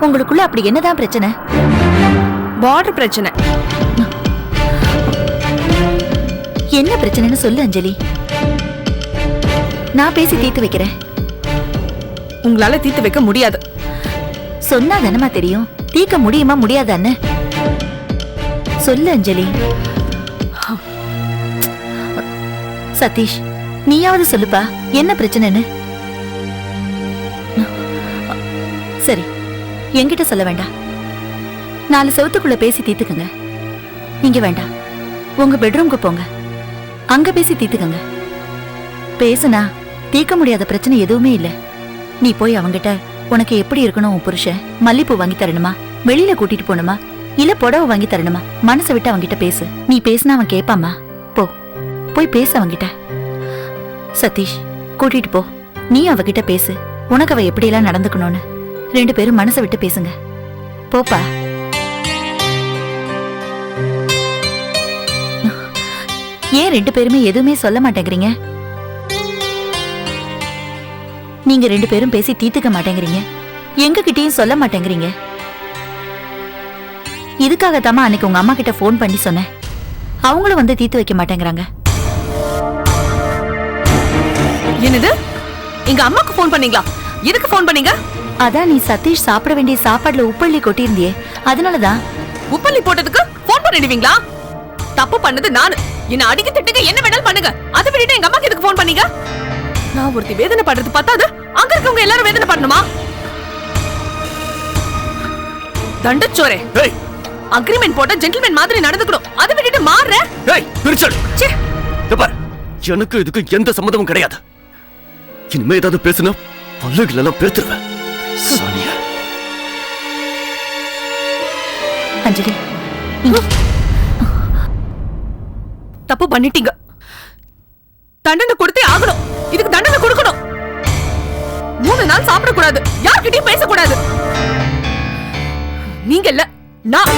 உங்களுக்குள்ள அப்படி என்னதான் பிரச்சனை? பார்டர் பிரச்சனை. என்ன பிரச்சனைன்னு சொல்லு அஞ்சலி. நான் பேசி தீர்த்து வைக்கிறேன். உங்களால தீர்த்து வைக்க முடியாது. சொன்னா தானமா தெரியும் தீர்க்க முடியுமா முடியாதான்னு. சொல்லு அஞ்சலி. சதீஷ், நீயாவது சொல்லுப்பா என்ன பிரச்சனைன்னு. சரி, என்கிட்ட சொல்ல வேண்டாம். 4 செவத்துக்குள்ள பேசி தீர்த்துக்குங்க. நீங்க வேண்டாம், உங்க பெட்ரூம்க்கு போங்க, அங்க பேசி தீர்த்துக்கங்க. பேசுனா தீர்க்க முடியாத பிரச்சனை எதுவுமே இல்ல. நீ போய் அவங்கிட்ட உனக்கு எப்படி இருக்கணும், உன் புருஷன் மல்லிப்பூ வாங்கி தரணுமா, வெளியில கூட்டிட்டு போகணுமா, இல்ல புடவை வாங்கி தரணுமா, மனசை விட்டு அவங்கிட்ட பேசு. நீ பேசுனா அவன் கேட்பாமா? போ, போய் பேச அவங்கிட்ட. சதீஷ், கூட்டிட்டு போ. நீ அவகிட்ட பேசு, உனக்கு அவ எப்படி எல்லாம் நடந்துக்கணும்னு. 2 பேரும் மனசை விட்டு பேசுங்க. போப்பா. ஏன் 2 பேருமே எதுவுமே சொல்ல மாட்டேங்கிறீங்க? நீங்க 2 பேரும் பேசி தீர்த்துக்க மாட்டேங்கிறீங்க, எங்க கிட்டயும் சொல்ல மாட்டேங்கிறீங்க. இதுக்காகத்தாமா அன்னைக்கு உங்க அம்மா கிட்ட போன் பண்ணி சொன்னேன். அவங்களும் வந்து தீர்த்து வைக்க மாட்டேங்கிறாங்க. என்னது? எங்க அம்மாக்கு போன் பண்ணீங்களா? எதுக்கு போன் பண்ணீங்க? அதான் நீ சதீஷ் சாப்பிட வேண்டிய சாப்பாடுல உப்பள்ளி கொட்டியிருந்தியே, அதனாலதான். உப்பள்ளி போட்டதுக்கு போன் பண்ணிடுவீங்களா? தப்பு பண்ணது நானு. என்ன அடிக்க திட்டுங்க, என்ன வேணாலும் பண்ணுங்க. அதை விட்டுட்டு எங்க அம்மாக்கு எதுக்கு போன் பண்ணீங்க? நான் ஒருத்தி வேதனை படுறது பார்த்தாது அங்க இருக்கவங்க எல்லாரும் வேதனை பண்ணணுமா? தண்டச்சோரே, அக்ரிமெண்ட் போட்ட ஜென்டில்மேன் மாதிரி நடந்துக்கணும். அதை விட்டுட்டு மாறுற. எனக்கு இதுக்கு எந்த சம்மதமும் கிடையாது. இனிமே ஏதாவது பேசுனா பல்லுகள் எல்லாம் பேத்துருவேன். அஞ்சலி, தப்பு பண்ணிட்டீங்க. தண்டனை கொடுத்தே ஆகணும். இதுக்கு தண்டனை கொடுக்கணும். 3 நாள் சாப்பிடக்கூடாது, யார்கிட்டயும் பேசக்கூடாது. நீங்க இல்ல, நான்.